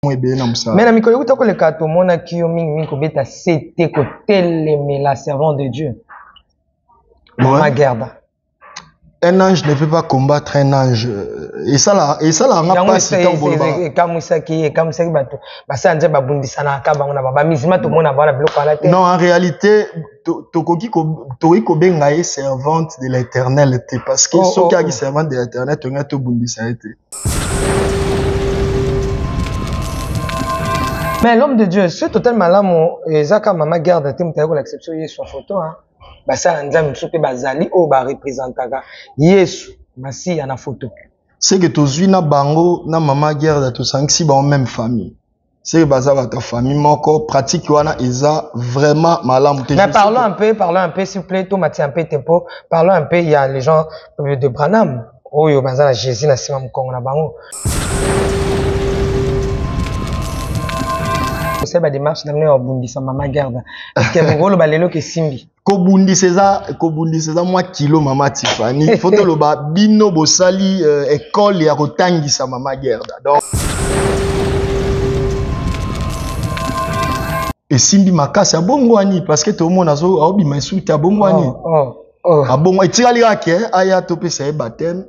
Mais la mikolo utako le kato mona kiyo mingi kobeta c'était ko mais la servante de Dieu. Mama Gerda. Un ange ne peut pas combattre un ange. Et ça là, on a pas si tant bon. Non, en réalité, Tokoki Kobenga est servante de l'Éternel, parce que ceux qui sont servante de l'Éternel, tu as tout bundisa. Mais l'homme de Dieu, c'est totalement là, mon Zaka Mama Gerda, tu as l'exception de son photo, hein. Basa nzambe sope bazali o ba représentaka Yesu masi na photo. C'est que tozui na bango na Mama Gerda to sangsi ba même famille. C'est que bazala ta famille moko pratique wana eza vraiment malamu. Mais parlons un peu s'il vous plaît, to mati un peu tempo. Parlons un peu, il y a les gens de Branham. Oh yo bazala Jésus na sima mkongo na bango. C'est ba démarche d'amener au bundisa Mama Gerda. Que ngolo balelo ke simbi. Kobundisa moi kilo Mama Tiffany. Faut te loba bino bosali école ya kotangisa Mama Gerda. Donc et simbi makasi ya bongwani parce que tout le monde azo obi maisuti ya bongwani. Abongo etikali kake aya topesa e baptême.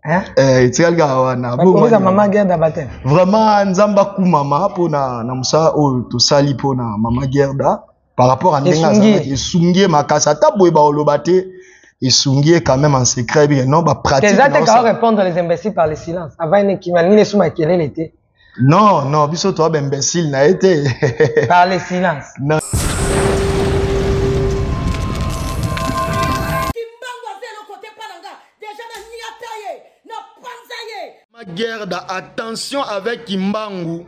Hein? Etikali ka wana bongo Mama Gerda baptême. Vraiment nzamba ku mama pona na musa o to sali pona Mama Gerda par rapport à ndenga esungie makasi ata boye ba olobate esungie quand même en secret bien non ba pratique. Qu'est-ce que tu vas répondre les imbéciles par le silence avant une qui m'a mis sous quelle était. Non biso toi imbécile na été par le silence. Non. Mama Gerda, attention avec Kimbangu,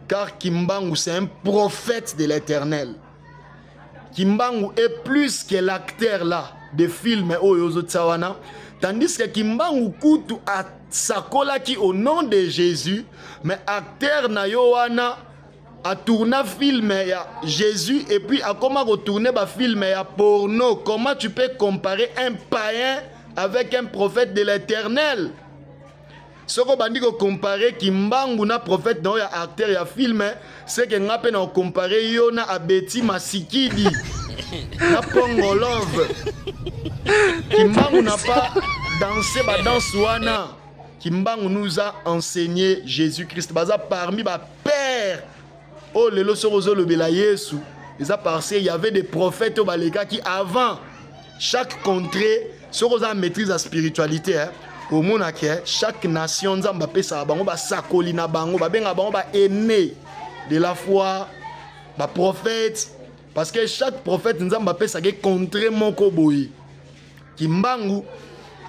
car Kimbangu c'est un prophète de l'Éternel. Kimbangu est plus que l'acteur là de films Oyozo Tsawana, tandis que Kimbangu Kutu a sakola qui au nom de Jésus, mais acteur na yowana a tourné film ya Jésus et puis a comment retourner ba film ya porno. Comment tu peux comparer un païen avec un prophète de l'Éternel? Ce qu'on va dire comparer Kimbangu na prophète dans ya acteur ya film, c'est que n'a pas comparer Yona à Betty Masikidi na Pongo Love. Kimbangu n'a pas dansé ba danse wana. Kimbangu nous a enseigné Jésus-Christ. Baza parmi ba père. Oh lelo sorozo le bela Yesu. Ils a passé, il y avait des prophètes au baléka qui avant chaque contrée soroza maîtrise la spiritualité hein. Au monde chaque nation nzamba pesa bango ba sakoli na bango ba benga bango ba aîné de la foi ba prophète parce que chaque prophète nzamba pesa ke contre moko boyi Kimbangu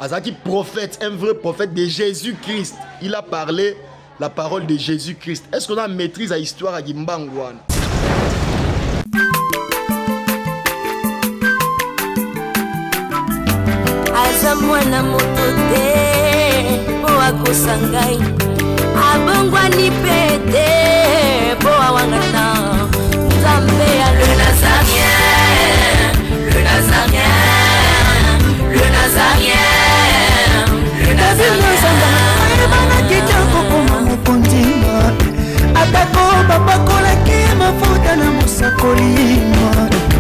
azaki prophète un vrai prophète de Jésus-Christ il a parlé la parole de Jésus-Christ. Est-ce qu'on a maîtrise à l'histoire à Kimbangu wana? Mwana motote boa kosangai abongwa ni pete boa wangata Nzambe ya le Nazarien le Nazarien le Nazarien le Nazarien bana kitoko koma mukondima atako babakola ki mafuta na musakolima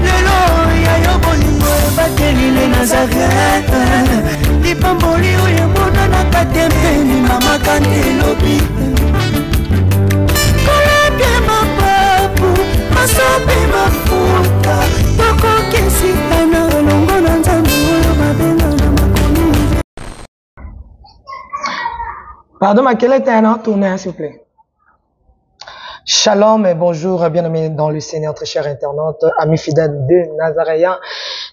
lelo ya yobolingo bateli le Nazarien Lipamboli uye mwana na katempeni mama kandelobi Koleke mapapu masopi mafuta Toko kesitana longo na nzambu uyo mabenga na makomi. Pardon, ma quelle était un tournée, s'il vous plaît? Shalom et bonjour, bien-aimés dans le Seigneur, très chers internautes, amis fidèles de Nazaréen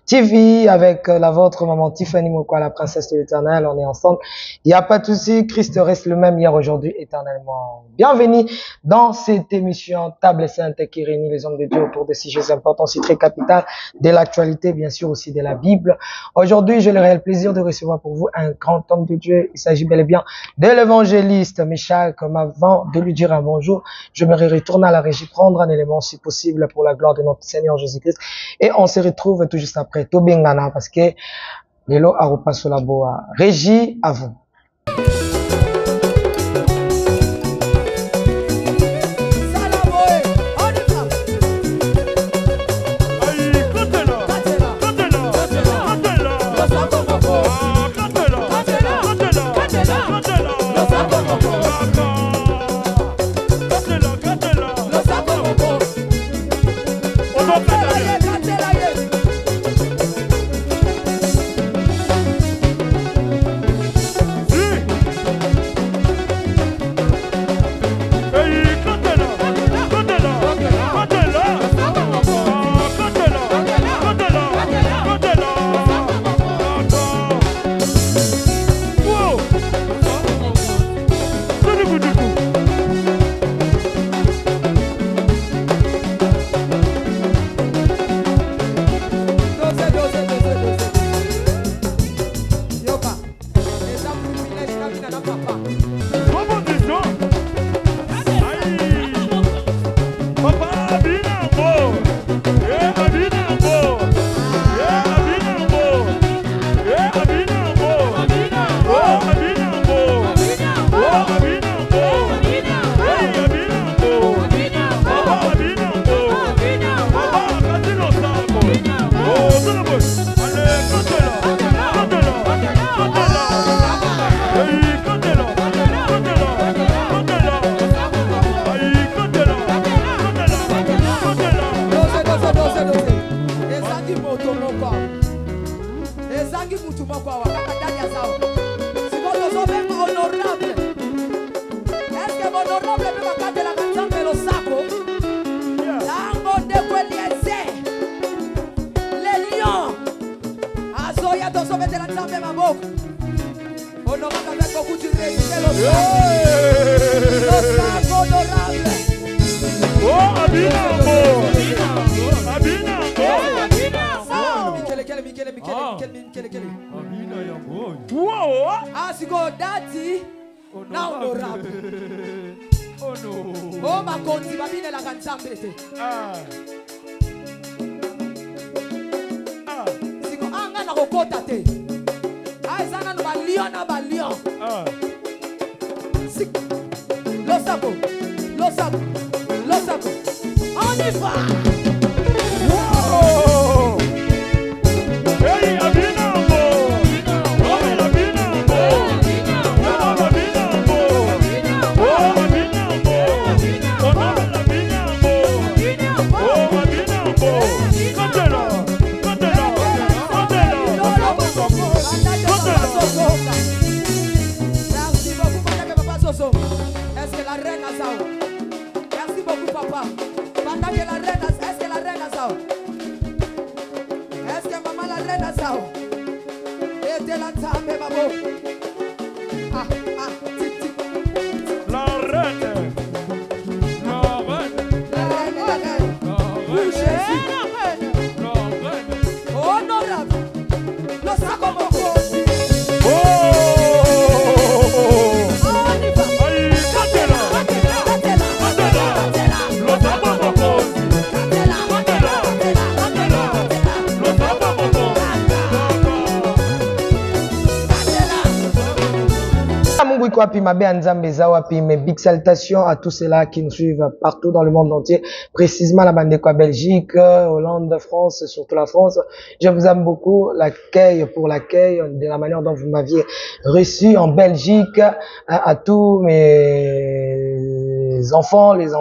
TV, avec la vôtre, maman Tiffany Mokwa, la princesse de l'éternel, on est ensemble. Il n'y a pas de souci, Christ reste le même hier, aujourd'hui, éternellement. Bienvenue dans cette émission Table Sainte qui réunit les hommes de Dieu autour de sujets importants, si très capitales, de l'actualité, bien sûr aussi de la Bible. Aujourd'hui, j'ai le réel plaisir de recevoir pour vous un grand homme de Dieu. Il s'agit bel et bien de l'évangéliste Michal. Comme avant de lui dire un bonjour, je me retourner à la régie, prendre un élément si possible pour la gloire de notre Seigneur Jésus-Christ. Et on se retrouve tout juste après Tobengana parce que Lelo a repassé la boa. Régie, à vous. maboko. Honorable avec beaucoup de respect. L'Oscar honorable. Oh, Abinambo. Michele. Wow. Asiko dati na honorable. Oh no. Oh makonzi babine la kanzambe te. Siko anga na kokota te. Aizana no balion na balion. Sik. Lo sapo. On y va. Wow. Hey, Abinambo. Est-ce que la reine a ça? Merci beaucoup papa. Pendant que la reine a ça, est-ce que la reine a ça? Est-ce que maman la reine a ça? Et de la table babo. La reine. Oui, Jésus. Honorable. Le Sakomoko. Mes big salutations à tous ceux-là qui nous suivent partout dans le monde entier, précisément la bande quoi, Belgique, Hollande, France, surtout la France. Je vous aime beaucoup, l'accueil de la manière dont vous m'aviez reçu en Belgique, à tous mes enfants, les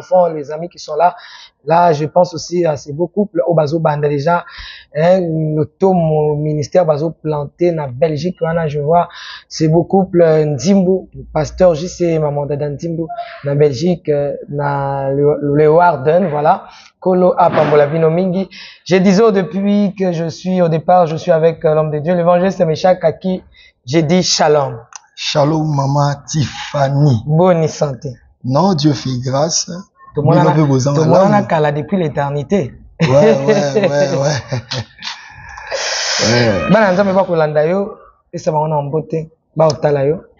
amis qui sont là. Là, je pense aussi à ces beaux couples au Bazo Banda déjà, le tome ministère Bazo planté na Belgique. Là, je vois ces beaux couples Nzimbu, pasteur JC, maman de Nzimbu, na Belgique, na le Warden, voilà. Kolo Apambola Bino Mingi. Je disais depuis que je suis avec l'homme de Dieu, l'évangéliste Meshak, à qui j'ai dit shalom. Shalom, maman Tiffany. Bonne santé. Non, Dieu fait grâce. Tout le monde a cala depuis l'éternité. Ouais.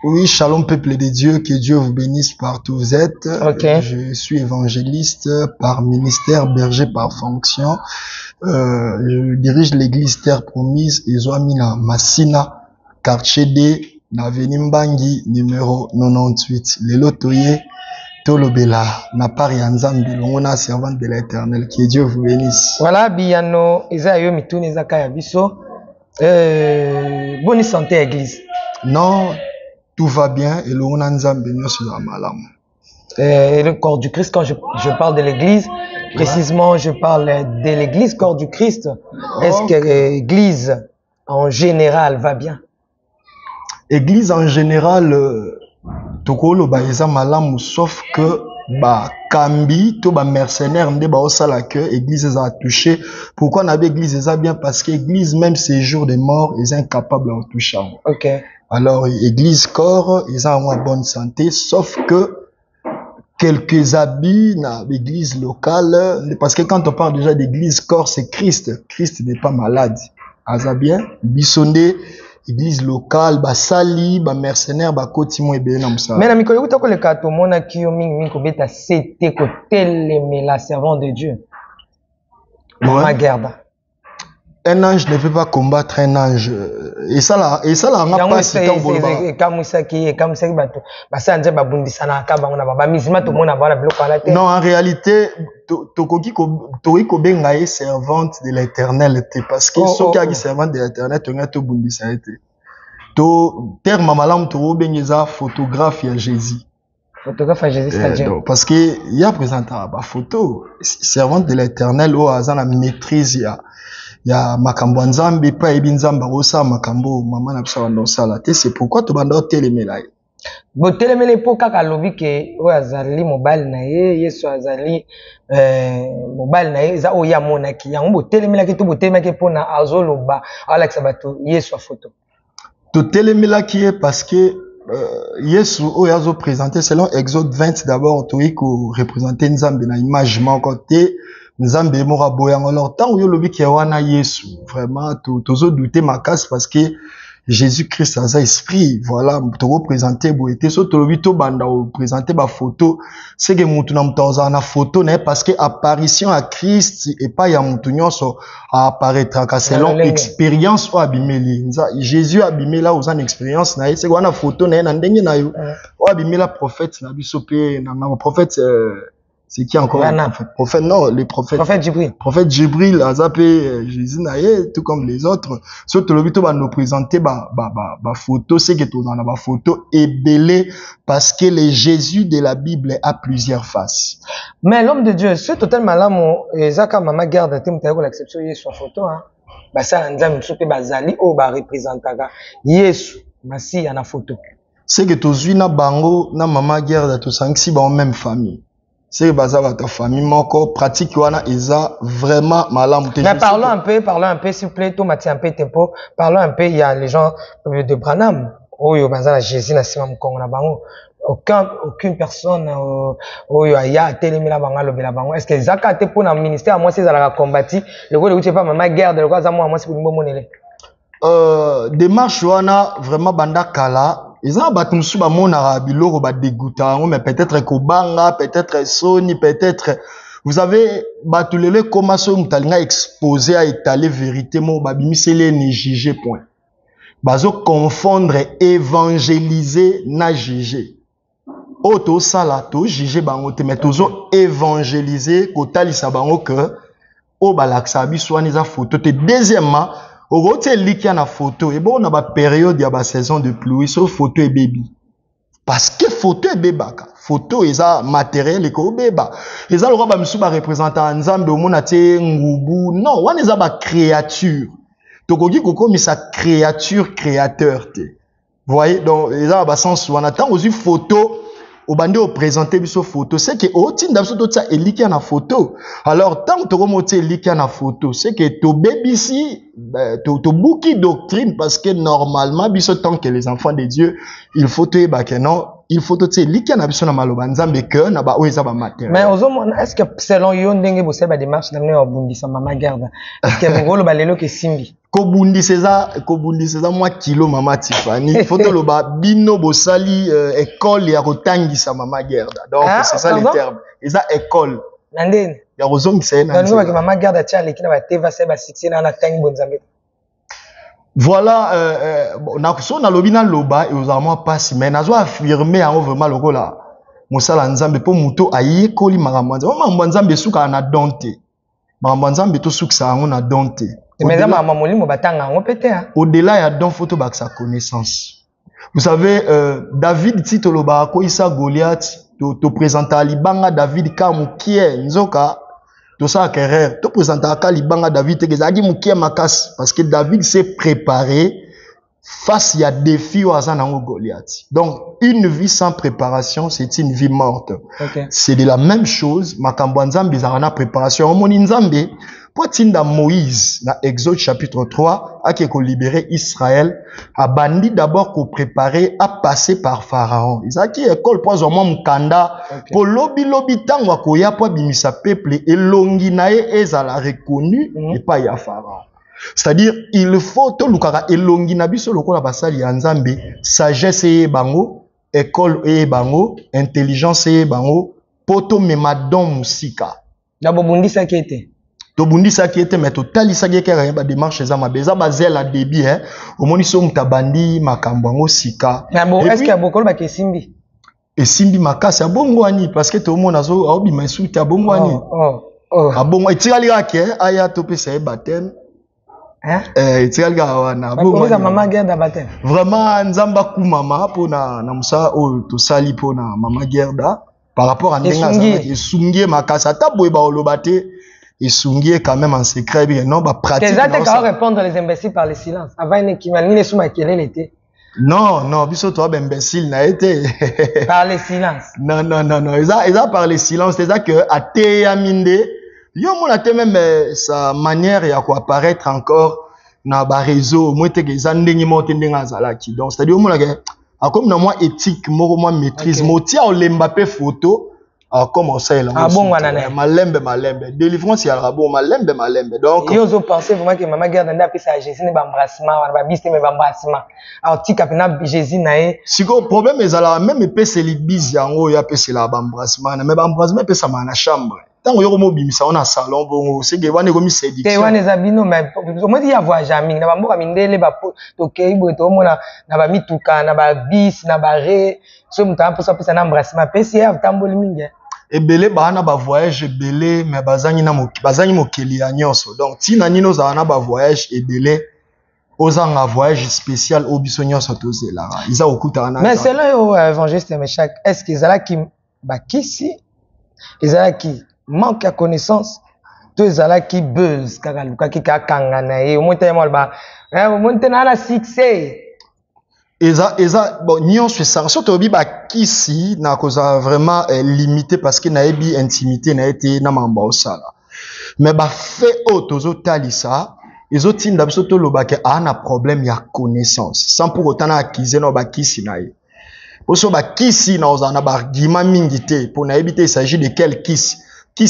Oui, shalom peuple de Dieu, que Dieu vous bénisse partout où vous êtes. Okay. Je suis évangéliste par ministère, berger par fonction. Je dirige l'église Terre Promise, Ezoamina Massina, quartier D, Avenue Mbangi, numéro 98. Le lotoye, Tolobela, na pari Nzambi, l'on servante de l'Éternel, que Dieu vous bénisse. Voilà, Biyano, Isaïo Mitoun, Izakaya Biso. Bonne santé, église. Non, tout va bien et l'on a Nzambi, nous sommes malam. Le corps du Christ, quand je parle de l'église, précisément, je parle de l'église, corps du Christ. Est-ce que l'église, en général, va bien? Église, en général, tokolo ba eza malamu, sauf que ba kambi to ba mercenaire nde ba osala que église a touché. Pourquoi na église eza bien? Parce que église même ces jours de mort est incapable de toucher. OK. Alors église corps ils ont en bonne santé, sauf que quelques habits na l'église locale, parce que quand on parle déjà d'église corps, c'est Christ. Christ n'est pas malade. Aza bien bisonde église locale, ba sali, ba mercenaire, ba kotimo ebe na musala. Mais na mikolo kuta ko le kato mona kiyo mingi ko beta c'était ko teleme la servante de Dieu. Ma garde. Un ange ne peut pas combattre un ange. Et ça là n'a pas c'est tant bon. Non, en réalité, tokoki ko benga e servante de l'Éternel, parce que ceux qui sont servante de l'Éternel, to nga to bundisa été. To terme malamu to bengeza photographe ya Jésus. Photographe à Jésus, c'est-à-dire parce que il y a présenté ba photo servante de l'Éternel au azana maîtrise ya makambo nzambe pa ebi nzamba osa makambo mama na biso bando sala te, c'est pourquoi to bando telemela bo telemela po kaka lobi ke o azali mobile na ye Yesu azali mobile na ye za o ya monaki yango bo telemela ke to bo telemela ke pona azoloba ala kisabatu Yesu a photo. totelemela qui est parce que Yesu oyazo présenté selon Exode 20 d'abord toi ko représenter Nzambe na image moko te Nzambe mora boyango alors tant yo lobi ki wana Yesu vraiment tozo douter makasi parce que Jésus-Christ a esprit voilà to représenter boité so to lobi to banda o présenter ba photo c'est que mutu na mutaza na photo na parce que apparition à Christ et pas ya mutu nyonso a apparaître ka selon expérience o abimeli Jésus abimela aux an expérience na c'est wana photo na ndenge na yo o abimela prophète na biso pe na prophète c'est qui encore prophète non les prophètes prophète Jibril a zappé Jésus naïe tout comme les autres surtout le but va nous présenter ba photo c'est que tout dans la photo est belé parce que le Jésus de la Bible a plusieurs faces mais l'homme de Dieu c'est totalement là mon ezaka mama garde tem taiko l'exception Yesu photo hein ba ça nzambe sope bazali o ba représentaka Yesu masi na photo c'est que tozui na bango na mama garde to sangsi ba même famille c'est que ta famille moko pratique wana isa vraiment malamu. Mais parlons un peu s'il vous plaît, tout Mathieu un peu tempo. Parlons un peu, il y a les gens de Branham. Oh yo bazala Jésus na sima mkongo na bango. Aucune personne oh yo ya telemila banga lobela bango. Est-ce que zaka te pour na ministère moi c'est la combattre. Le go de pas maman guerre le go za moi c'est pour monele. Démarche wana vraiment banda kala. Ils ont battu nous sur mon arabilo, ba dégoûtant, mais peut-être Kobanga, peut-être Sony, peut-être vous avez battu les comment ça nous t'allons exposer à étaler vérité mon babimi c'est les ni juger point. Bazo confondre évangéliser na juger. Auto salato juger bango te mais toujours évangéliser ko talisa bango que o balaksa biswani za photo te deuxièmement au côté likia na photo et bon on a ba période ya ba saison de pluie so photo et baby parce que photo et beba photo eza matériel et ko beba eza le ba msuba représentant nzambe o mona te ngubu non wana eza ba créature tokoki kokomi sa créature créateur te vous voyez donc eza ba sens wana tant aux photo au bande au présenter biso photo c'est que au tinda biso tout ça elikia na photo alors tant to remonter elikia na photo c'est que to BBC to bouki doctrine parce que normalement biso tant que les enfants de Dieu il faut te ba que non il faut te elikia na biso na maloba nzambe que na ba oeza ba matériel mais est-ce que selon yo ndenge bo ba démarche d'amener au bundisa mama garde est-ce que ngolo ba lelo ke simbi Kobundi César moi kilo mama Tiffany faut le ba bino bosali école ya kotangisa mama Gerda donc c'est ça le terme eza école nandene ya kozongisa na nandene ba mama Gerda tia lekina ba teva se ba 16 na tangi bonzambe voilà na kusona lobina loba et osamo passe mais nazo affirmer en vraiment lokola mosala nzambe po muto ayekoli makambo nzambe suka na donte makambo nzambe to suka ngo na donte au-delà, il y a donc photo de sa connaissance. Vous savez, David, si tu as Isa Goliath, tu présentes à Libanga David Kamoukie, Nzoka, tu sais que tu présentes à Libanga David, tu sais que Makas, parce que David s'est préparé face à des défis au Goliath. Donc, une vie sans préparation, c'est une vie morte. Okay. C'est de la même chose, Makambo Nzambe, Zarana préparation. Mon Nzambe, pour tinda Moïse, dans Exode chapitre 3, a qui libéré Israël, a bandi d'abord qu'on préparer à passer par Pharaon. Ils a qui école pour un mukanda, pour lobi tango koya pour bimisa peuple et longinae ezala reconnu et pas ya Pharaon. C'est-à-dire, il faut tout le kaka elongi na biso lokola basali ya Nzambe, sagesse e bango, école e bango, intelligence e bango, poto memadon musika. D'abord bundisa qui était. To bundisa qui était mais totali sa geka ba démarche za mabeza bazel a débit hein. Au moni so mutabandi makambo ngo sika. Mais bon, est-ce qu'il y a beaucoup ba kesimbi? Et simbi makasi abongo ani parce que to mona zo obi maisuti abongo ani. Abongo etikali kake aya to pesa e baptême. Hein? Etikali ka wana abongo. Ba mama guerre da baptême. Vraiment nzamba ku mama pona na musa o to sali pona mama guerre da par rapport à ndenga za esungie makasi ata boye ba olobate et sungier quand même en secret bien non bah pratique les attaques à répondre les imbéciles par le silence avant une qui m'a mis sous ma quelle était non biso toi imbécile n'a été par le silence non ils a par le silence c'est ça que à te aminde yo mon a même sa manière ya quoi apparaître encore na ba réseau moi te ke zandengi mo te ndenga zalaki donc c'est à dire mo la ke comme na moi éthique mo maîtrise mo tia o Mbappé photo comment ça là bon wana malembe délivrance ya rabo malembe donc yo zo penser vraiment que maman garde nda pesa Jésus ne ba embrassement wana ba biste me ba embrassement alors tika pena Jésus nae siko problème ezala même pesa li bise yango ya pesa la ba embrassement mais ba embrassement pesa na chambre tant yo mo bimisa on a salon bongo c'est que wana komi séduction te wana zabino mais moi dit avoir jamais na ba mboka mindele ba to keibo to mona na ba mituka na ba bis na ba re so muta pesa na embrassement pesa ya tamboli mingi ebele bana ba voyage ebele mais bazangi mokeli ya nyonso donc tina nino za na ba voyage ebele ozanga voyage spécial au biso nyonso tozela iza okuta na mais c'est là yo évangéliste Meshak est-ce que ezala ki bakisi ezala ki manque de connaissance to ezala ki buzz kaka luka ki kanga na ye omonte mo ba omonte na na succès eza bon nyonso ça surtout bi ba kisi na koza vraiment limité parce que na ebi intimité na été na mamba osala mais ba fait tozo talisa ezotinda biso to lobake ana problème ya connaissance sans pour autant na acquiser no ba kisi na ye poso ba kisi na ozana ba argument mingi te pour na ebité il s'agit de quel kisi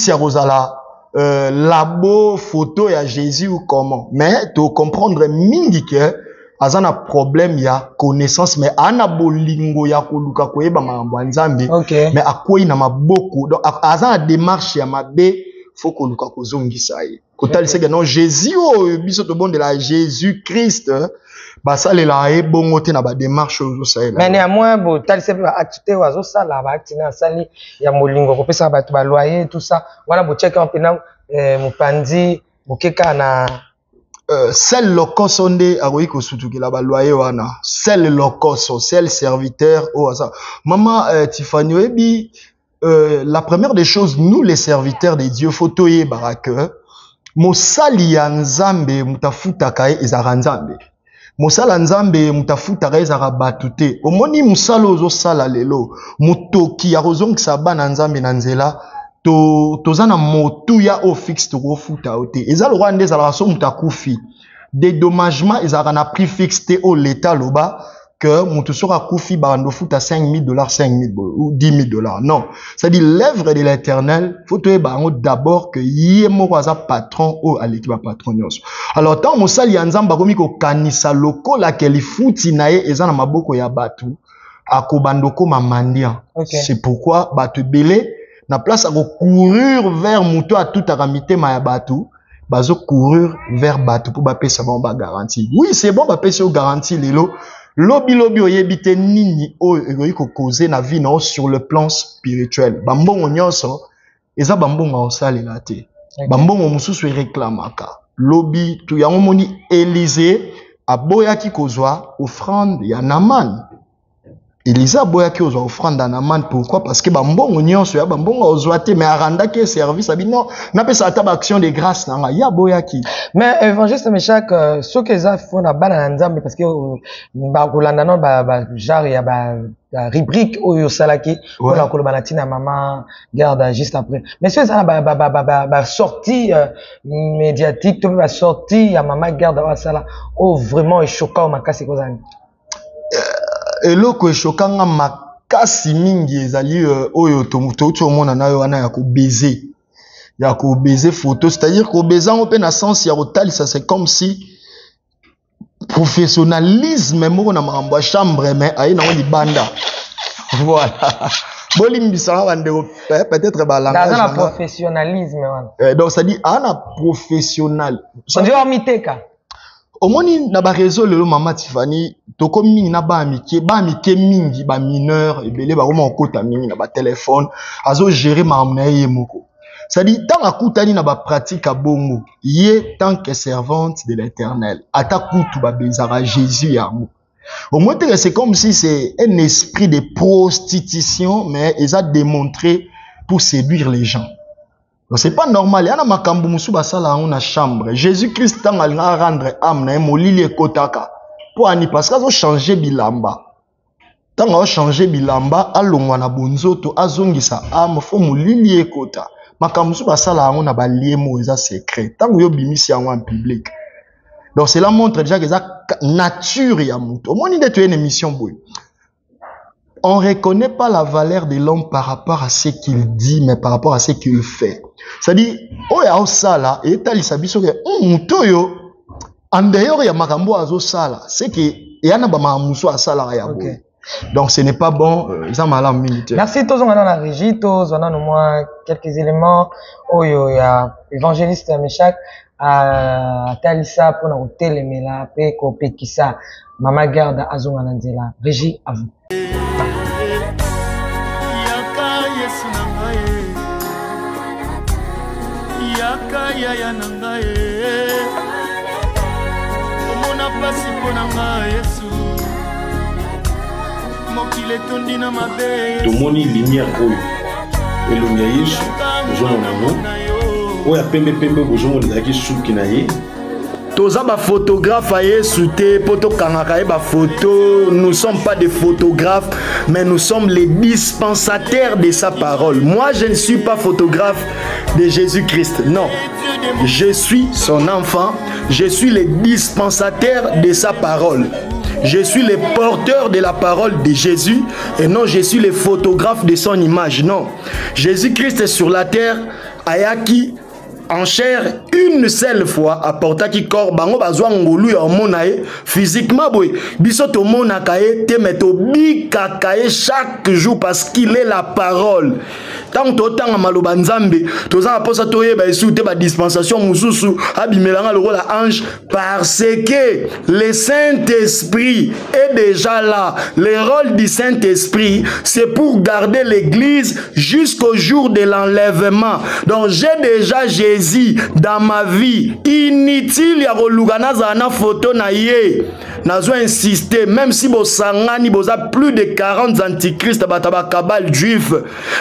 ya kozala labo photo ya Jésus ou comment mais to comprendre mingi que azana problème ya connaissance mais ana bolingo ya koluka koyeba mambo nzambe mais akoyi na maboko donc azana démarche ya mabe faut koluka kozongisa ye kotalisa que non Jésus biso to bonde la Jésus Christ basalela ye bongo te na ba démarche ozo saela mais néanmoins bo talisa ba activité wazo sala ba activité sali ya molingo ko pesa ba ba loyer tout ça wana bo check un peu na mupandi mukeka na celle lokoso nde akoki kosutukela ba loyer wana celle lokoso celle serviteur ça maman Tiffany oyebi la première des choses nous les serviteurs de Dieu faut toyeba que mosali ya nzambe mutafutaka ezara nzambe mosala nzambe mutafutaka ezara batu te omoni musala ozosala lelo mutoki ya kozongisa bana nzambe na nzela tozana motu ya o fixe to kofuta ote eza lo rwanda ezala so mutakufi dédommagement ezala na prix fixe te o l'état loba que mutu sera kufi bando futa $5,000 $5,000 ou $10,000 non c'est à dire l'œuvre de l'Éternel faut te bango d'abord que yé moko aza patron o aleki ba patron nyonso alors tant mosali ya nzamba komi ko kanisa lokola ke lifuti na ye eza na maboko ya batu akobandoko mamandia c'est pourquoi batu belé na place à courir vers muto à tout aramité ma batu bazo courir vers batu pour ba pesa ba garantie oui c'est bon ba pesa garantie lelo lobi oyebite nini o egoiko causer na vie na sur le plan spirituel bambongo nyonso eza bambongo osalela te bambongo mususu réclamaka lobi tu yango moni Élisée aboyaki kozwa offrande ya Naman Élisée aboyaki kozwa offrande ya Naman pourquoi parce que bambongo nyonso ya bambongo ozwa te mais arandaki service abino na pesa ata ba action de grâce na ya aboyaki mais évangéliste Meshak ce que ça faut na bana nzambe parce que ba kolanda non ba genre ya ba rubrique oyo salaki pour la kolobana tina maman garde juste après mais ce ça ba sortie médiatique to ba sortie ya maman garde wa sala oh vraiment choquant makasi kozani eloko eshokanga makasi mingi ezali oyo tomuto mona nayo wana ya ko baiser photo c'est-à-dire ko bezango pe na sens ya kotalisa c'est comme si professionnalisme moko na makambo ya chambre mais ayi na libanda voilà bolimbisa bande peut-être ba langage dans le professionnalisme wana donc ça dit ana professionnel ça dit omiteka omoni na ba réseau lelo mama Tiffany toko mingi na ba mike mingi ba mineur ebele ba koma okota mingi na ba téléphone azo gérer maamna ye moko ça dit tant akutani na ba pratique a bongo yé tant que servante de l'Éternel ata kutu ba bezara Jésus ya mo au moins c'est comme si c'est un esprit de prostitution mais ils a démontré pour séduire les gens. Donc c'est pas normal. Il y a makambu musu basala na chambre. Jésus-Christ tanga nga rendre âme na molili ekotaka. Pour ani parce que changer bilamba. Tanga changer bilamba alongwa na bonzoto azongisa âme fo molili ekota. Makambu musu basala na baliemo eza secret. Tango yo bimisi yango en public. Donc cela montre déjà que ça nature ya mutu. Au moins il est une émission boy. On ne reconnaît pas la valeur de l'homme par rapport à ce qu'il dit, mais par rapport à ce qu'il fait. C'est-à-dire, oh ya sala et tali sabiso que mutu yo en dehors ya makambo azo sala, c'est que yana ba mamuso asala ya boy. Donc ce n'est pas bon, ça m'a l'air militaire. Merci tous on a dans la régie, tous on a au moins quelques éléments. Oh yo ya évangéliste Meshak à Talisa pour nous téléméla pe ko pekisa mama garde azonga nanzela. Régie à vous. Tomoni lumière oyo elongi ya Yesu ozomona yango oyo ya pembe bozomona ezalaki suki na ye toza ba photographe à Yesu te poto kangaka ye ba photo. Nous sommes pas des photographes mais nous sommes les dispensataires de sa parole. Moi je ne suis pas photographe de Jésus-Christ, non, je suis son enfant, je suis le dispensateur de sa parole. Je suis le porteur de la parole de Jésus et non je suis le photographe de son image. Non, Jésus-Christ est sur la terre ayaki en chair une seule fois apporta ki corps bango bazwa ngolu ya monae physiquement boy biso to monaka ye te meto bikaka ye chaque jour parce qu'il est la parole. Tant to tanga maloba nzambe toza posa to yeba esu te ba dispensation mususu abimelanga le la ange parce que le Saint-Esprit est déjà là. Le rôle du Saint-Esprit c'est pour garder l'église jusqu'au jour de l'enlèvement. Donc j'ai déjà Jésus dans ma vie. Inutile ya kolugana za na photo na ye. Nazo insister même si bosangani boza plus de 40 antichrist bataba kabal juif.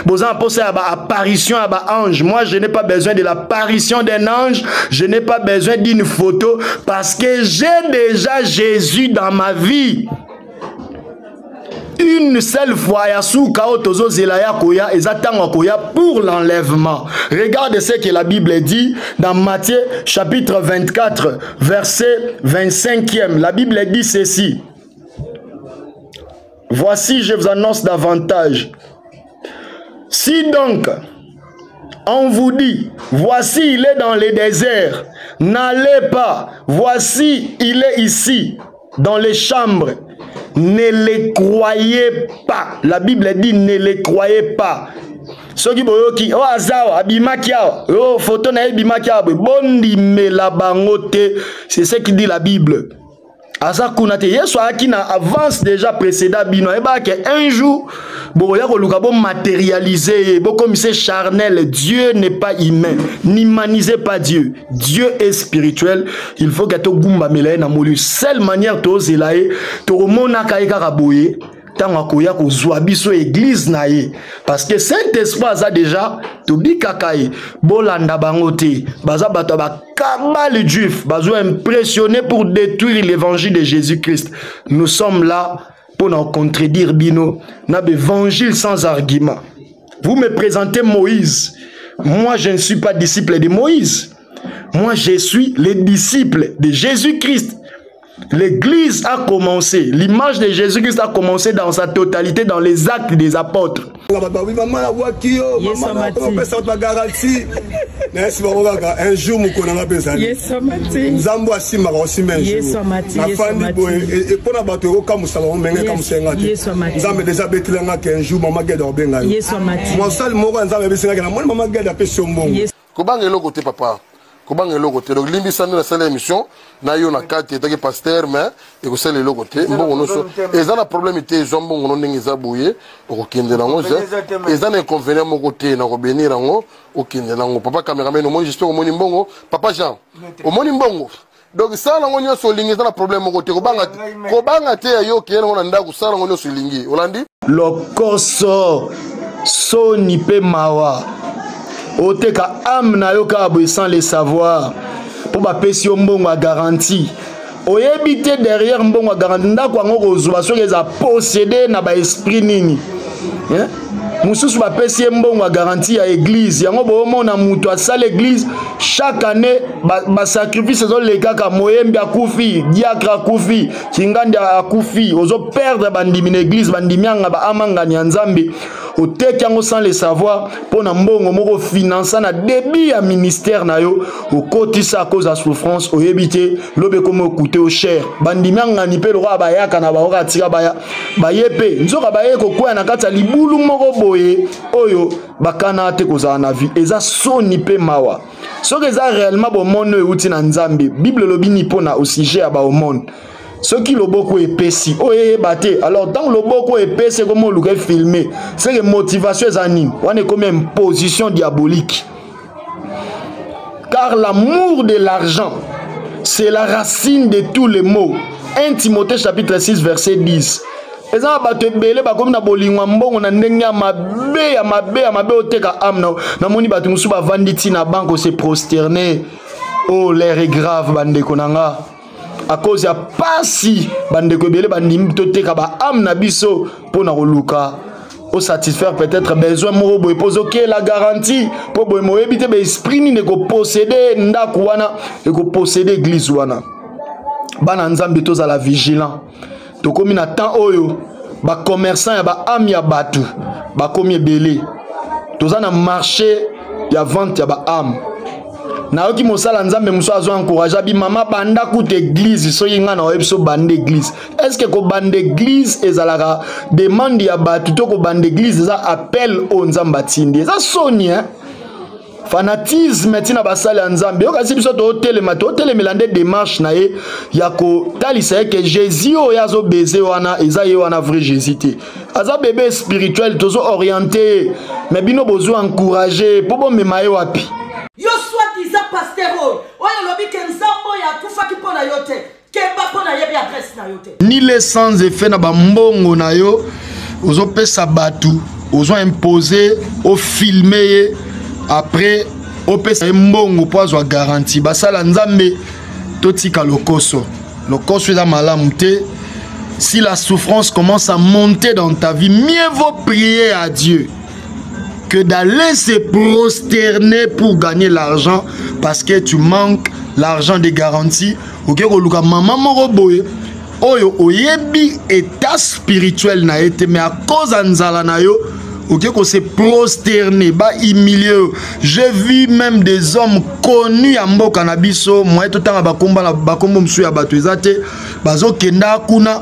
Boza posa apparition à ba ange. Moi je n'ai pas besoin de l'apparition d'un ange, je n'ai pas besoin d'une photo parce que j'ai déjà Jésus dans ma vie. Une seule fois yasuka otozo zelaya koya ezatanga koya pour l'enlèvement. Regarde ce que la Bible dit dans Matthieu chapitre 24 verset 25e. La Bible dit ceci: voici je vous annonce davantage. Si donc on vous dit voici il est dans les déserts, n'allez pas, voici il est ici dans les chambres, ne les croyez pas. La Bible dit ne les croyez pas. Soki boyoki o azao abimaki o photo na abimaki bondi melabangote, c'est ce qui dit la Bible. Azakunate Yesu akina avance déjà précédent bino eba que un jour boya koluka bo matérialiser bo comme c'est charnel. Dieu n'est pas humain, n'imanisez pas Dieu. Dieu est spirituel. Il faut que to gumba melaye na molu seule manière to zelaye to mona kaika kaboye tanga koya ko zwabiso église na ye parce que Saint-Esprit a déjà to bikakaye bolanda bangote baza bato ba kabal juif bazo impressionné pour détruire l'évangile de Jésus-Christ. Nous sommes là pour nous contredire bino na évangile sans argument. Vous me présentez Moïse, moi je ne suis pas disciple de Moïse, moi je suis le disciple de Jésus-Christ. L'église a commencé, l'image de Jésus-Christ a commencé dans sa totalité dans les actes des apôtres. Un jour, Kobanga eloko te donc limbisani na sala émission na yo na kati etaki pasteur mais ekosala eloko te mbongo noso eza na problème te zo mbongo no ndenge eza boye okokende nango eza na inconvénient moko te na kobenir nango okende nango papa cameraman omoni j'espère omoni mbongo papa Jean omoni mbongo donc sala nango nyonso olingi eza na problème moko te kobanga te ya yo kende nango na ndako sala nango nyonso olingi olandi lokoso soni pe mawa oteka âme na yo ka sans le savoir pour ba pesi mbongo a garantie oyebite derrière mbongo a garantie ndako ngo kozwa so les a posséder na ba esprit nini hein mususu bapesi mbongo garantie ya église yango bomona mutu asala église chaque année ba sacrifice zo lekaka moyembi akufi diacre akufi kingandi akufi ozo perdre bandimi na église bandimianga ba amangani ya nzambe oteki yango sans le savoir pona mbongo moko financer na débit ya ministère na yo okotisa à cause de souffrance oyebite lobe komo coûter au cher bandimianga ni pe roi bayaka na baoka tika baya bayepe nzoka baye kokoya na kati ya libulu moko boye oyo bakana te kozala na vie eza soni pe mawa soki eza réellement bomone euti na nzambe bible lobi ni pona au sujet ya baomone soki loboko epesi oyeba te alors tant loboko epesi comme oluka filmer c'est que motivation eza nini wana comme une position diabolique car l'amour de l'argent c'est la racine de tous les maux. 1 Timothée chapitre 6 verset 10. Eza bato ebele bakomi na bolingwa mbongo na ndenge ya mabe oteka amna na moni bato musu bavandi ti na banque se prosterner. Oh l'air est grave bandeko nanga. À cause ya pasi bandeko ebele bandimi toteka ba amna biso pona koluka au satisfaire peut-être besoin moko boye pozo ke la garantie po boye mo ebite be esprit ni ne ko posséder ndaku wana e ko posséder église wana bana nzambe toza la vigilant to komi na temps oyo ba commerçant ya ba am ya batu ba komi ebele toza na marché ya vente ya ba am na oki mosala nzambe muso azo encourager bi mama banda kuta église so yinga na oyebiso banda église est-ce que ko banda église ezalaka demande ya batu to ko banda église eza appel o nzamba tindi eza soni hein fanatisme tina basala nzambe yo kasi biso to telemela nde démarche na ye ya ko talisa que Jésus o yazo baiser wana eza ye wana vrai Jésus te aza bébé spirituel tozo orienté mais bino bozo encourager po bo mema ye wapi yo soi-disant pasteur oyo lobi ke nzambo ya kufaki pona yote keba pona yebi adresse na yote ni les sans effet na ba mbongo na yo ozo pesa batu ozo imposer o filmer après o pesa mbongo po azwa garantie basala nzambe totika lokoso eza malamu te. Si la souffrance commence à monter dans ta vie, mieux vaut prier à Dieu que d'aller se prosterner pour gagner l'argent parce que tu manques l'argent de garantie. Ok, koluka maman moko boye oyo oyebi état spirituel na été mais à cause anzala na yo ok ko se prosterner ba humilier. J'ai vu même des hommes connus à mboka na biso moi tout temps ba kombo msu ya bato ezate bazo kenda kuna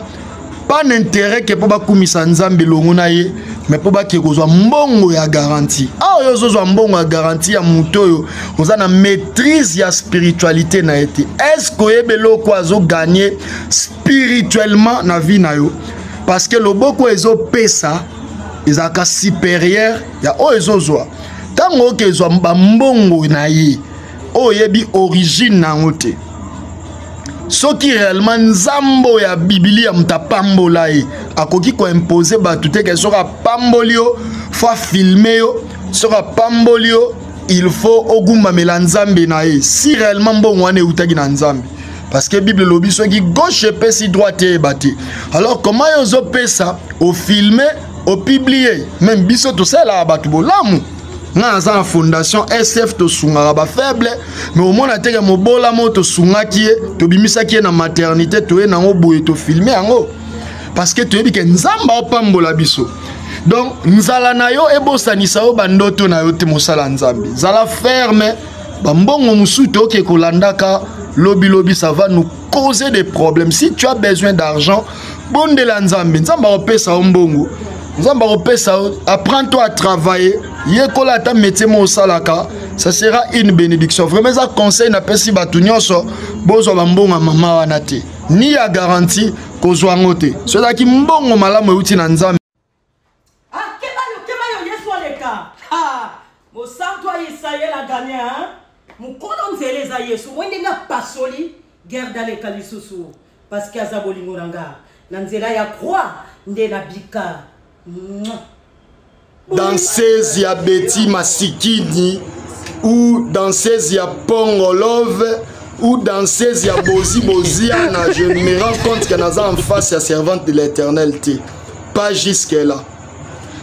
pas d'intérêt que pour bakumisa nzambe longo na ye mais pour baki kozwa mbongo ya garantie. Ah yo zo mbongo ya garantie ya mutoyo oza na maîtrise ya spiritualité na été. Est-ce que yebelo ko azo gagner spirituellement na vie na yo parce que le boko ezo pesa ezaka supérieur ya o ezo zwa tango ke zo mbongo na ye o yebi origine na ngote. Ce qui réellement nzambo ya Biblia mtapambola ye akoki ko imposer batu te ke sera pambolio faut filmer yo sera pambolio il faut ogumba melanzambe na ye si réellement mbongo wane utaki na nzambe parce que Bible lobi so ki gauche et si droite e bati. Alors comment yo zo pesa au filmer au publier même biso to sala batu bolamu na za fondation SF to sunga ba faible mais au moins ateke mobola moto sunga ki to bimisa ki na maternité to na ngo boye to filmer yango parce que to yebi ke nzamba opambola biso donc nzala na yo ebosanisa o bandoto na yo te mosala nzambe zala ferme ba mbongo musuto ke kolandaka lobi ça va nous causer des problèmes. Si tu as besoin d'argent bonde la nzambe nzamba opesa mbongo nzamba opesa apprends-toi à travailler yekola ta métier mo salaka ça sera une bénédiction vraiment ça conseil na pesi batu nyonso bozo bambonga mama wana te ni ya garantie kozwa ngote so da ki mbongo malamu euti na nzambe kebayo yesu aleka mo santo Isaïe la gagné hein mukono nzeleza yesu wendenga pasoli guerre daleka lisusu parce que azabolingo nanga na nzela ya croix ndena bika. Dans ces ya Betty Masikini ou dans ces ya Pongolove ou dans ces ya Boziana, je me rends compte que nous sommes en face à servante de l'Éternel. Pas jusque là.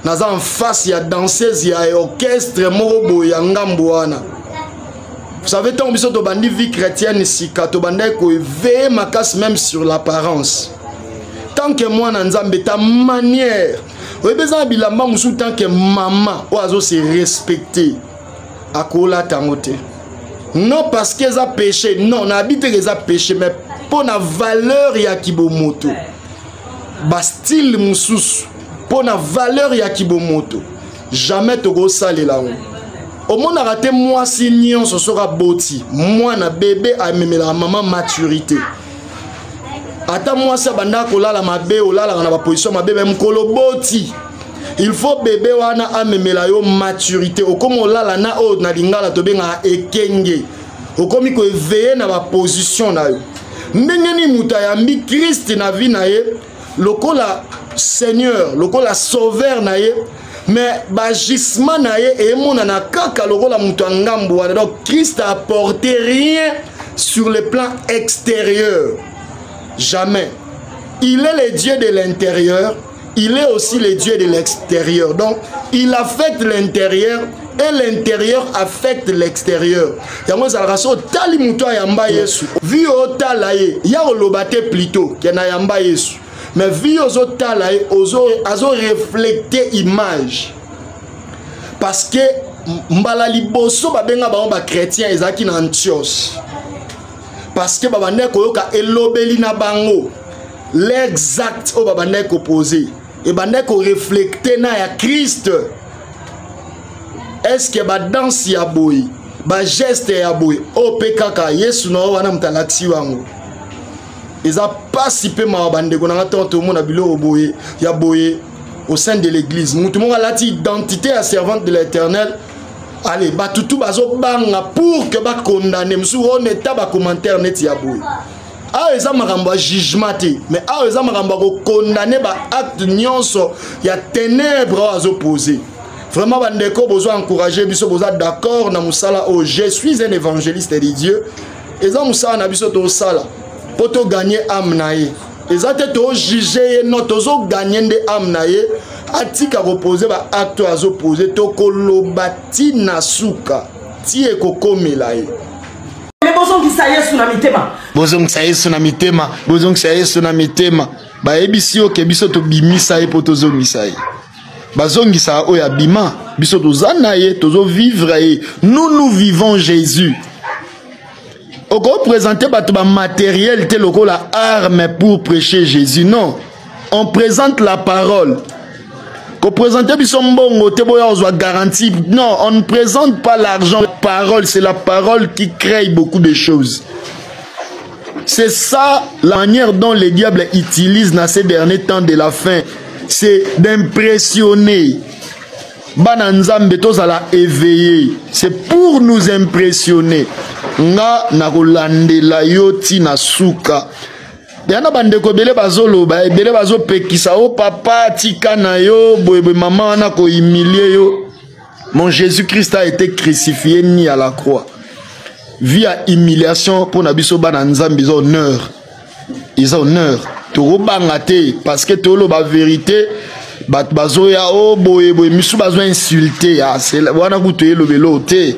naza en face ya danseuse ya orchestre moko boye ya ngambo wana. Vous savez, tant que vous avez vie chrétienne ici, vous avez veillé ma casse même sur l'apparence. Tant que moi, dans ta manière, vous avez besoin de tant que maman, vous avez se respecter. À quoi tangote? Non parce qu'ils ont péché, non, on habite qu'ils ont péché, mais pour la valeur ya kibomoto. Bastille moussous, pour la valeur ya kibomoto. Jamais tu go sale là. Au monde a raté moi si nion ce sera boti. Moi na bébé a même la maman maturité. Attends moi ça banda ko la mabe o la na ba position mabe même kolo boti. Il faut bébé wana a même la yo maturité. O comme o la na o na lingala to benga ekenge. O comme ko veiller na ba position na yo. Ndengeni muta ya mbi Christ na vie na ye. Lokola Seigneur, lokola sauveur na ye. Mais bagisman na ye et mon kaka lokola mutu ngambo wana. Donc Christ a apporté rien sur le plan extérieur. Jamais. Il est le Dieu de l'intérieur, il est aussi le Dieu de l'extérieur. Donc il affecte l'intérieur et l'intérieur affecte l'extérieur. Yango zalraso tali mutu yamba Yesu. Vi o talaye, ya olobate plutôt que na yamba Yesu. Mais vu aux autres là, aux refléter image. Parce que mbala liboso babenga ba chrétien ezaki na Antioche. Parce que babane koyoka elobeli na bango l'exact o babane ko poser et bande ko refléter na ya Christ. Est-ce que ba danse ya boy, ba geste ya boy, o pekaka Yesu na wana mtalaksi wango. Ils ont participé à bande tout le monde a boye ya boye au sein de l'église. Tout le monde a l'identité à servante de l'Éternel. Allez, bah tout bazo banga pour que ba condamner. M'sou on état ba commentaire net ya boye. Ah ils ont maramba jugement mais ah ils ont maramba condamner ba acte nyonso ya ténèbres à opposer. Vraiment bande ko besoin encourager biso besoin d'accord na musala oh je suis un évangéliste de Dieu. Ils ont musala na biso to sala. Pour te gagner amnaye. Ils ont été jugés, notre gagner de amnaye. Atika reposer ba acte à opposer. Toko lobati nasuka. Tie koko melaye. Mais bozong isaye sunamitema. Bozong isaye sunamitema. Bozong isaye sunamitema. Ba ebisi o kebiso to bimisa e potozo misaye. Bazong isa o ya bima. Biso to zanaye tozo vivre ye. Nous vivons Jésus. On peut présenter le matériel tel que la arme pour prêcher Jésus. Non, on présente la parole. On présente la garantie. Non, on ne présente pas l'argent. La parole, c'est la parole qui crée beaucoup de choses. C'est ça la manière dont les diables utilisent dans ces derniers temps de la fin. C'est d'impressionner. Bananzambe tozala éveillé. C'est pour nous impressionner. Nga na kolandela yoti na suka. Yana bandeko bele bazolo ba bele bazo pekisa o papa tika na yo boye maman na ko humilier yo. Mon Jésus-Christ a été crucifié ni à la croix. Via humiliation pour na biso bananzambe ils ont honneur. Ils ont honneur. To bangate parce que to lo ba vérité bat bazo ya o boye boye misu bazo insulter ya c'est wana kutoye lo belote.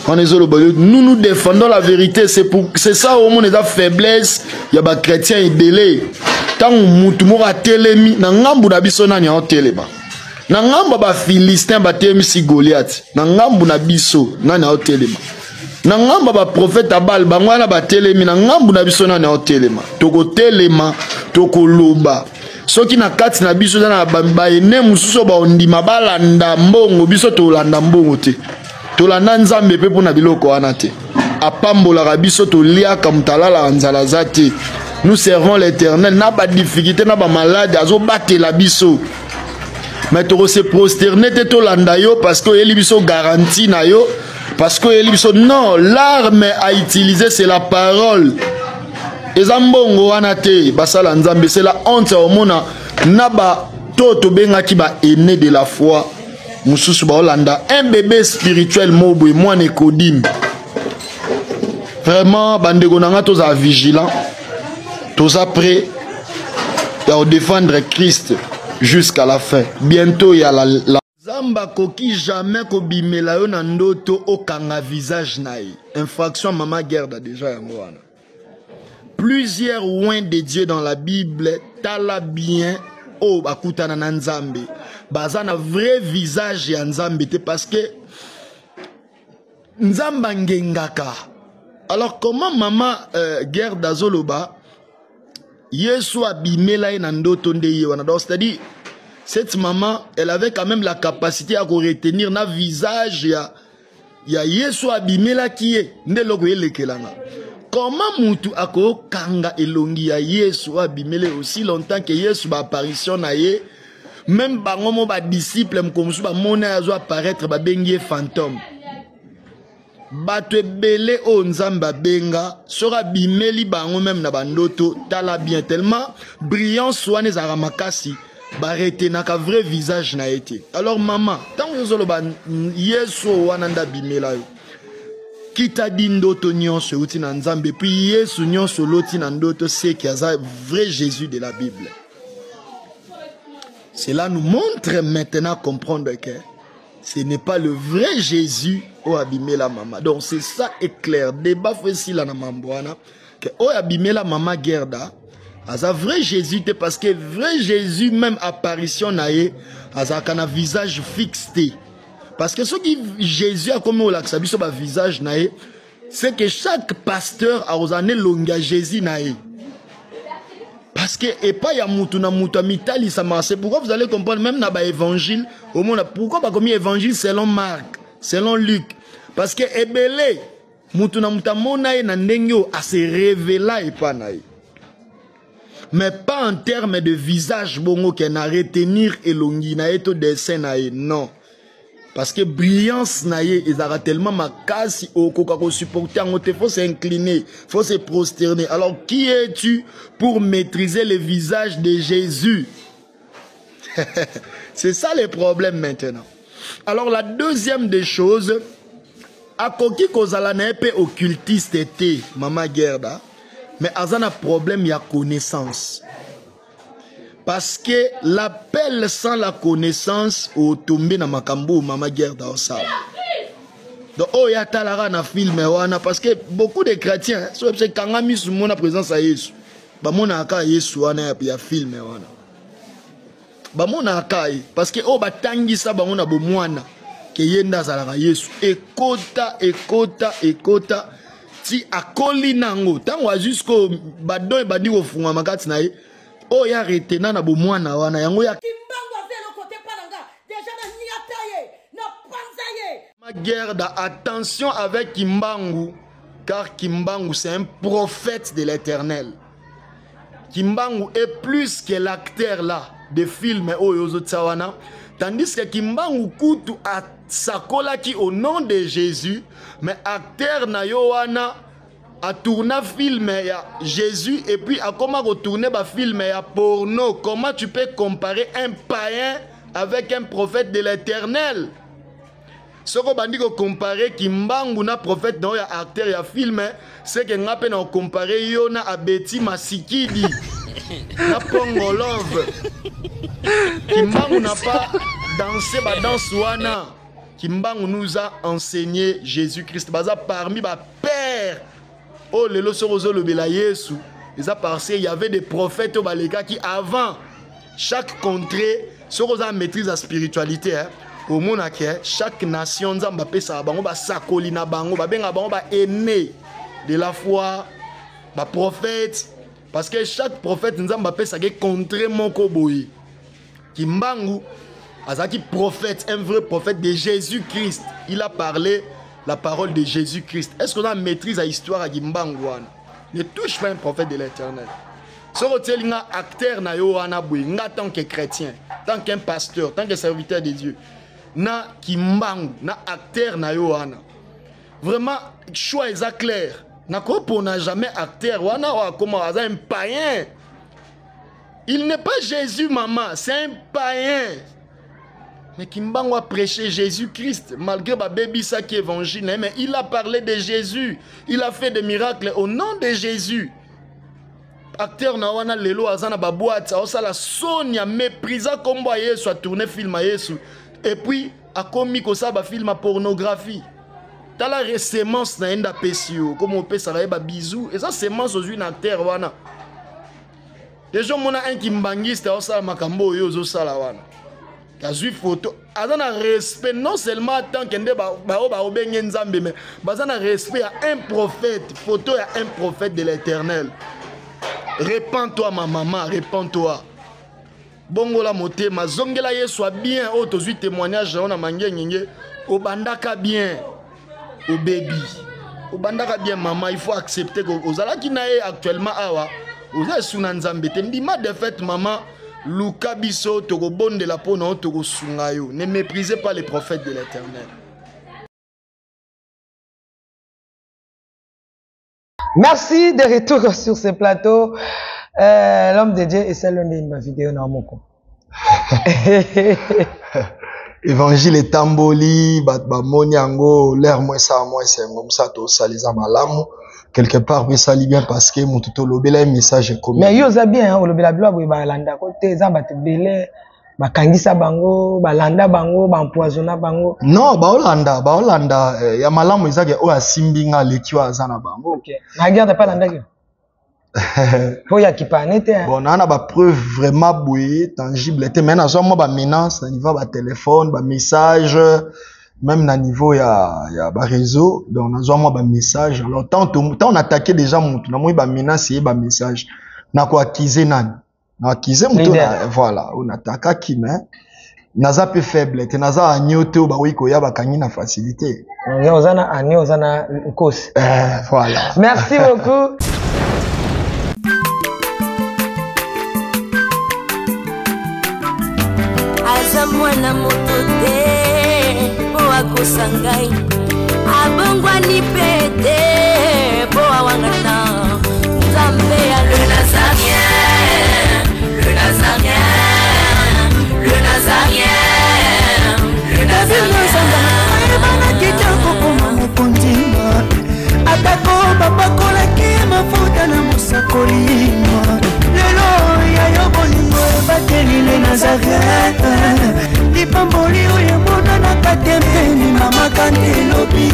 Nous nous défendons la vérité. C'est ça au monde des faiblesses. Il y a des chrétiens idélés. Tant que nous avons télémi, nous avons biso na nya téléma. Nous avons ba philistin ba témi si Goliath. Nous avons biso na nya téléma. Nous avons ba prophète Abal bangwana ba télémi. Nous avons biso na nya téléma. Toko téléma, toko loba. Soki na kati na biso na ba ene mususo ba ondima balanda mbongo biso to landa mbongo te. Tolanda nzambe pe pona biloko wana te. Apambola rabiso to liaka mutalala nzala zate. Nous servons l'Éternel. Na ba difficulté na ba malade azo battre la biso. Mais to se prosterner te tolanda yo parce que eli biso garantie na yo parce que eli biso non, l'arme à utiliser c'est la parole. Ezambongo wana te basala nzambe c'est la honte au mona na ba toto benga ki ba aîné de la foi. Un bébé spirituel mobwe moi Nicodim. Vraiment bandeko nanga toza vigilant. Toza prêt à défendre Christ. jusqu'à la fin. Bientôt il y a la Zamba koki jamais ko bimela yo na ndoto okanga visage naï. Infraction Mama Gerda déjà yango wana. Plusieurs oins de Dieu dans la Bible tala bien o bakutana na Nzambe. Baza na vrai visage ya Nzambe te parce que Nzamba ngengaka. Alors comment Mama Gerda Zoloba Yesu abimela na ndoto ndeye wana. Donc c'est-à-dire cette maman, elle avait quand même la capacité à retenir na visage ya Yesu abimela qui est ndeloko elekelanga. Comment mutu ako kanga elongi ya Yesu abimele aussi longtemps que Yesu ba apparition na ye, même bango mo ba disciple mkomsu ba mona azo apparaître ba bengie fantôme. Bato ebele o Nzamba benga sera bimeli bango même na bandoto tala bien tellement brillant soane za makasi. Barete na ka vrai visage na été. Alors maman, tant que vous avez Yesu wananda bimela yo. Kita di ndoto nyonso uti na Nzambe puis Yesu nyonso loti na ndoto c'est qu'il y a vrai Jésus de la Bible. Cela nous montre maintenant comprendre que ce n'est pas le vrai Jésus au abimela maman. Donc c'est ça est clair. Débat facile na mambwana que au abimela maman Gerda Aza vrai Jésus parce que vrai Jésus même apparition naé aza kana visage fixé parce que ce qui Jésus a comme la sabiso ba visage naé c'est que chaque pasteur a osé longa Jésus naé parce que et pas ya mutu na mutu mitali ça marche. Pourquoi vous allez comprendre même na ba évangile au monde pourquoi pas comme évangile selon Marc selon Luc parce que ebele mutu na mutu monaé na ndengyo a se révéla et pas naé. Mais pas en termes de visage bongo qui n'a retenir elongi na eto dessin nae non parce que brillance nae ils aura tellement makasi au koka ko supporter en te faut s'incliner faut se prosterner. Alors qui es-tu pour maîtriser le visage de Jésus? C'est ça le problème maintenant. Alors la deuxième des choses akoki kozala na pe occultiste était Mama Gerda. Mais azana problème, il y a connaissance. Parce que l'appel sans la connaissance au tombé dans makambo Mama Gerda au sable. Donc oh ya talara na film wana parce que beaucoup de chrétiens c'est quand on a mis sur mon présence à Yesu. Ba mona aka Yesu wana ya film wana. Ba mona aka parce que oh batangi sa ba mona bo mwana ke yenda zalaka Yesu. Ekota si akoli nango tango jusqu'au badon badi ko funga makati na ye o ya retena na bo mwana wana yango ya kimbango velo côté palanga déjà na niataye na panzaye. Ma Gerda, attention avec Kimbangu car Kimbangu c'est un prophète de l'Éternel. Kimbangu est plus que l'acteur là de films Oyozo Tsawana tandis que Kimbangu kutu a sakola qui au nom de Jésus mais acteur na yowana a tourné film ya Jésus et puis a comment retourner ba film ya porno. Comment tu peux comparer un païen avec un prophète de l'Éternel? Ce qu'on va dire comparer Kimbangu na prophète dans ya acteur ya film c'est que ngape na comparer yona a Betty Masikidi na Pongolove. Kimbangu n'a pas dansé ba danse wana. Kimbangu nous a enseigné Jésus-Christ. Baza parmi ba père. Oh lelo sorozo le bela Yesu. Ils a passé, il y avait des prophètes au baléka qui avant chaque contrée soroza maîtrise la spiritualité hein. Au monde chaque nation nzamba pesa bango ba sakoli na bango ba benga bango ba aîné de la foi ba prophète parce que chaque prophète nzamba pesa ke contrée moko boyi. Kimbangu Azaki prophète, un vrai prophète de Jésus-Christ. Il a parlé la parole de Jésus-Christ. Est-ce qu'on a maîtrise à l'histoire à Gimbangouane? Ne touche pas un prophète de l'Éternel. Si on est un acteur, en tant que chrétien, tant qu'un pasteur, tant que serviteur de Dieu, na Kimbangu, na acteur, vraiment, choix est clair. On n'a jamais acteur, comment un païen. Il n'est pas Jésus, maman, c'est un païen. Mais Kimbangu a prêché Jésus-Christ, malgré ma baby ça qui est évangile, mais il a parlé de Jésus. Il a fait des miracles au nom de Jésus. acteur na wana lelo azana ba boîte osala Sonia méprisa kombo ya Yesu a tourner film à Yesu et puis a commis ko ça ba film à pornographie. T'as la récemence na enda pesio comme on peut ça ba bisou et ça sémence aux une acteur wana. Déjà mona un qui mbangiste osala makambo yo zo sala wana. Kazui photo azana respect non seulement tant kende ba obenge nzambe mais bazana respect à un prophète, photo à un prophète de l'Éternel. Répands-toi ma maman, répands-toi. Bongola motema zongela Yesu bien o tozui témoignage on a mangé ngenge obandaka bien au baby. Obandaka bien maman, il faut accepter que ozala ki na actuellement awa oza suna nzambe te ndima de fait maman luka biso toko bonde la pona toko sunga yo. Ne méprisez pas les prophètes de l'Éternel. Merci de retour sur ce plateau. L'homme de Dieu est celle de ma vidéo dans mon compte. Évangile et tamboli, moni ango, l'air moins ça, c'est comme ça, tout ça, les amalamu. Quelque part, mais ça lit bien parce que mon tout le message est commun. Mais yo ça bien, on le bela bela, bah landa côté, ça bat belé, bah kangisa bango, bah landa bango, bah empoisonna bango. Non, bah Hollanda, ya malamu izage o asimbinga lekiwa azana bango. Ok. Na garde pas landa. Pour y a qui pas net. Bon, on a ba preuve vraiment bouée, tangible. Mais na moi ba menace, na niveau ba téléphone, ba message, même na niveau ya ba réseau. Donc na moi ba message. Alors tant on attaquait déjà mon, na moi ba menace et ba message. Na ko accuser nan. Na accuser mutu voilà, on attaque qui mais naza peu faible, te naza anyote ou ba wiko ya ba kangi na facilité. Ozana ani ozana cause. Voilà. Merci beaucoup. Mwana moto te po akosangai abongwani pete po awangana nzambe ya le nazarien le nazarien le nazarien le nazarien bana kitoko koma mokondima atako bapakolaki mafuta na mosakolima lelo ya yobolingo bateli le nazarien Lipamboli oyo mona na katembeni mama kandelobi